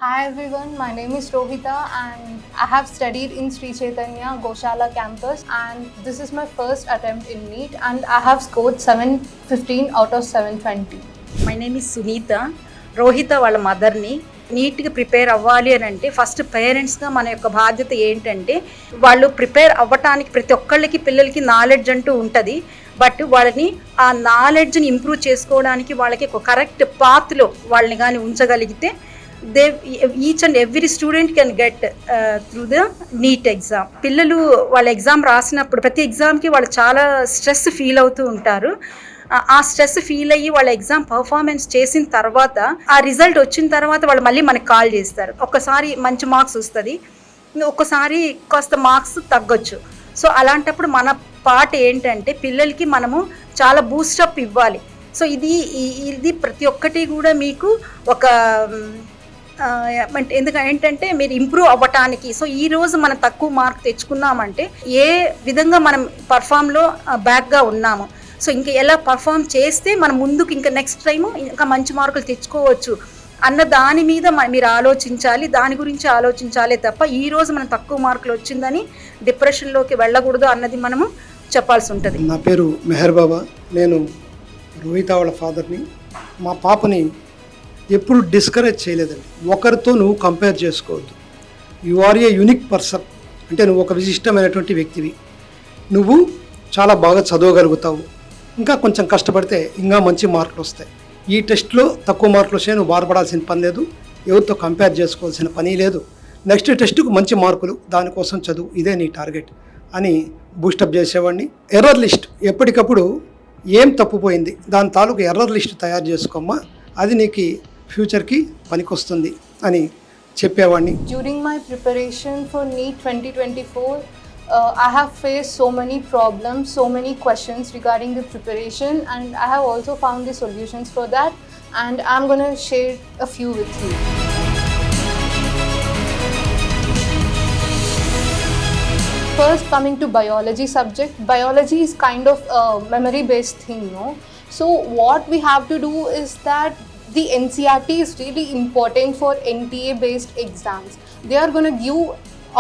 Hi everyone, my name is Rohita and I have studied in Sri Chaitanya Goshala campus and this is my first attempt in NEET and I have scored 715 out of 720. My name is Sunitha. Rohitha వాళ్ళ మదర్ని. నీట్గా prepare అవ్వాలి అని అంటే first పేరెంట్స్గా మన యొక్క బాధ్యత ఏంటంటే వాళ్ళు ప్రిపేర్ అవ్వటానికి ప్రతి ఒక్కళ్ళకి పిల్లలకి నాలెడ్జ్ అంటూ ఉంటుంది. బట్ వాళ్ళని ఆ నాలెడ్జ్ని ఇంప్రూవ్ చేసుకోవడానికి వాళ్ళకి ఒక కరెక్ట్ పాత్లో వాళ్ళని కానీ ఉంచగలిగితే they each and every student can get through the NEET exam. పిల్లలు వాళ్ళ ఎగ్జామ్ రాసినప్పుడు ప్రతి ఎగ్జామ్కి వాళ్ళు చాలా స్ట్రెస్ ఫీల్ అవుతూ ఉంటారు. ఆ స్ట్రెస్ ఫీల్ అయ్యి వాళ్ళ ఎగ్జామ్ పర్ఫార్మెన్స్ చేసిన తర్వాత ఆ రిజల్ట్ వచ్చిన తర్వాత వాళ్ళు మళ్ళీ మనకి కాల్ చేస్తారు. ఒక్కసారి మంచి మార్క్స్ వస్తుంది, ఒక్కసారి కాస్త మార్క్స్ తగ్గొచ్చు. సో అలాంటప్పుడు మన పార్ట్ ఏంటంటే పిల్లలకి మనము చాలా బూస్టప్ ఇవ్వాలి. సో ఇది ప్రతి ఒక్కటి కూడా మీకు ఒక ఏంటంటే మీరు ఇంప్రూవ్ అవ్వటానికి. సో ఈరోజు మనం తక్కువ మార్క్ తెచ్చుకున్నామంటే ఏ విధంగా మనం పర్ఫామ్లో బ్యాక్గా ఉన్నాము, సో ఇంకా ఎలా పర్ఫామ్ చేస్తే మనం ముందుకు ఇంకా నెక్స్ట్ టైము ఇంకా మంచి మార్కులు తెచ్చుకోవచ్చు అన్న దాని మీద మీరు ఆలోచించాలి, దాని గురించి ఆలోచించాలే తప్ప ఈరోజు మనం తక్కువ మార్కులు వచ్చిందని డిప్రెషన్లోకి వెళ్ళకూడదు అన్నది మనము చెప్పాల్సి ఉంటుంది. నా పేరు మెహర్ బాబా, నేను రోహిత వాళ్ళ ఫాదర్ని. మా పాపని ఎప్పుడు డిస్కరేజ్ చేయలేదండి. ఒకరితో నువ్వు కంపేర్ చేసుకోవద్దు. You are a unique person, అంటే నువ్వు ఒక విశిష్టమైనటువంటి వ్యక్తివి. నువ్వు చాలా బాగా చదవగలుగుతావు, ఇంకా కొంచెం కష్టపడితే ఇంకా మంచి మార్కులు వస్తాయి. ఈ టెస్ట్లో తక్కువ మార్కులు వస్తే నువ్వు బాధపడాల్సిన పని లేదు, ఎవరితో కంపేర్ చేసుకోవాల్సిన పని లేదు. నెక్స్ట్ టెస్ట్కు మంచి మార్కులు, దానికోసం చదువు, ఇదే నీ టార్గెట్ అని బూస్టప్ చేసేవాడిని. ఎర్రర్ లిస్ట్ ఎప్పటికప్పుడు ఏం తప్పుపోయింది దాని తాలూకు ఎర్రర్ లిస్ట్ తయారు చేసుకోమ్మా, అది నీకు ఫ్యూచర్కి పనికొస్తుంది అని చెప్పేవాడిని. During my preparation for NEET 2024, I have faced so many problems, so many questions regarding the preparation and I have also found the solutions for that and I'm going to share a few with you. First, coming to biology subject, biology is kind of a memory based thing, no? So what we have to do is that the NCERT is really important for NTA based exams. They are going to give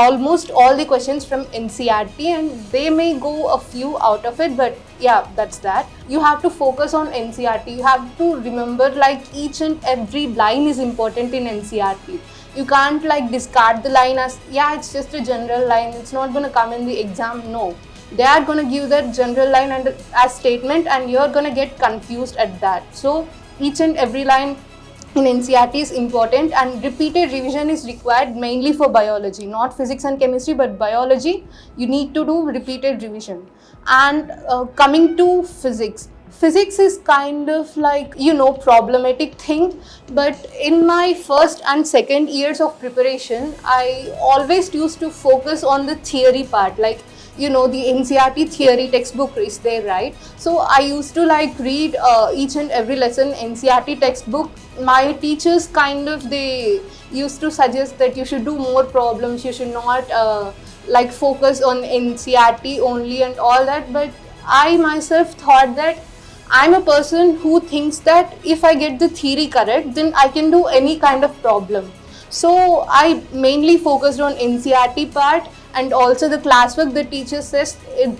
almost all the questions from NCERT and they may go a few out of it, but yeah, that's that. You have to focus on NCERT. You have to remember like each and every line is important in NCERT. You can't like discard the line as yeah, it's just a general line, it's not going to come in the exam. No, they are going to give that general line and as statement and you're going to get confused at that. So each and every line in NCERT is important and repeated revision is required mainly for biology, not physics and chemistry, but biology you need to do repeated revision. And coming to physics is kind of like problematic thing, but in my first and second years of preparation I always used to focus on the theory part, like the NCERT theory textbook is there, right? So I used to like read each and every lesson NCERT textbook. My teachers they used to suggest that you should do more problems, you should not like focus on NCERT only and all that, but I myself thought that I'm a person who thinks that if I get the theory correct then I can do any kind of problem. So I mainly focused on NCERT part. And also the classwork, the teacher says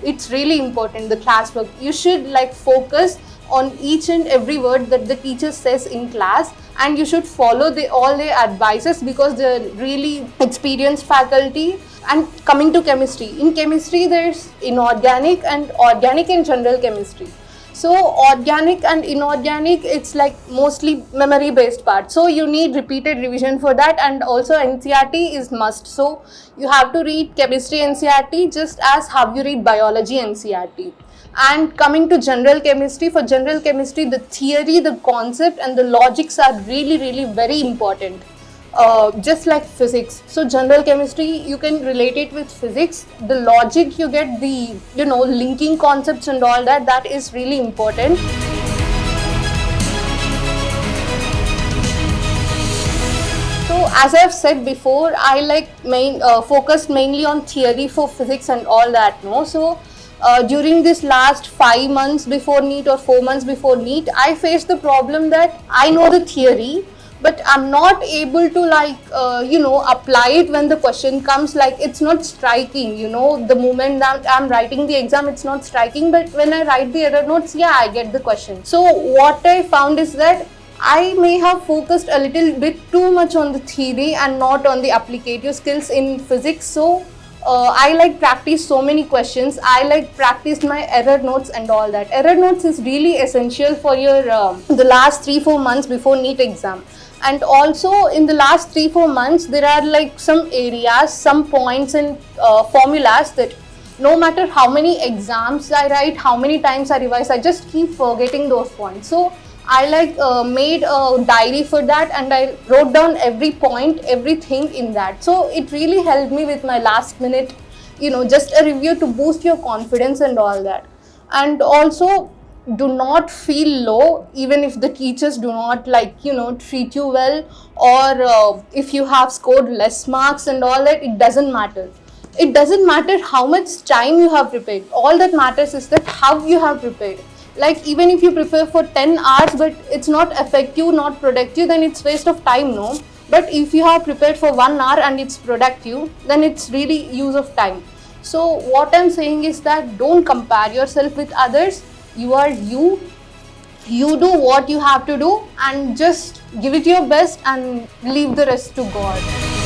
it's really important, the classwork. You should like focus on each and every word that the teacher says in class and you should follow all their advices because they're really experienced faculty. And coming to chemistry, in chemistry there's inorganic and organic and general chemistry. So organic and inorganic, it's like mostly memory based part, so you need repeated revision for that. And also NCERT is must, so you have to read chemistry NCERT just as how you read biology NCERT. And coming to general chemistry, for general chemistry the theory, the concept and the logics are really very important, just like physics. So general chemistry you can relate it with physics, the logic you get, the linking concepts and all that is really important. So as I've said before, I like focused mainly on theory for physics and all that, no? So during this last 5 months before NEET or 4 months before NEET, I faced the problem that I know the theory, but I'm not able to apply it when the question comes. Like, it's not striking, the moment that I'm writing the exam, it's not striking, but when I write the error notes, yeah, I get the question. So what I found is that I may have focused a little bit too much on the theory and not on the applicative skills in physics. So I like practice so many questions. I like practiced my error notes and all that. Error notes is really essential for your the last 3-4 months before NEET exam. And also in the last 3-4 months, there are like some areas, some points and formulas that no matter how many exams I write, how many times I revise, I just keep forgetting those points. So I made a diary for that, and I wrote down every point, everything in that. So it really helped me with my last minute, just a review to boost your confidence and all that. And also, do not feel low even if the teachers do not treat you well, or if you have scored less marks and all that. It doesn't matter. It doesn't matter how much time you have prepared. All that matters is that how you have prepared. Like, even if you prepare for 10 hours but it's not effective, not productive, then it's waste of time, no? But if you have prepared for 1 hour and it's productive, then it's really use of time. So what I'm saying is that don't compare yourself with others. You are you. You do what you have to do and just give it your best and leave the rest to God.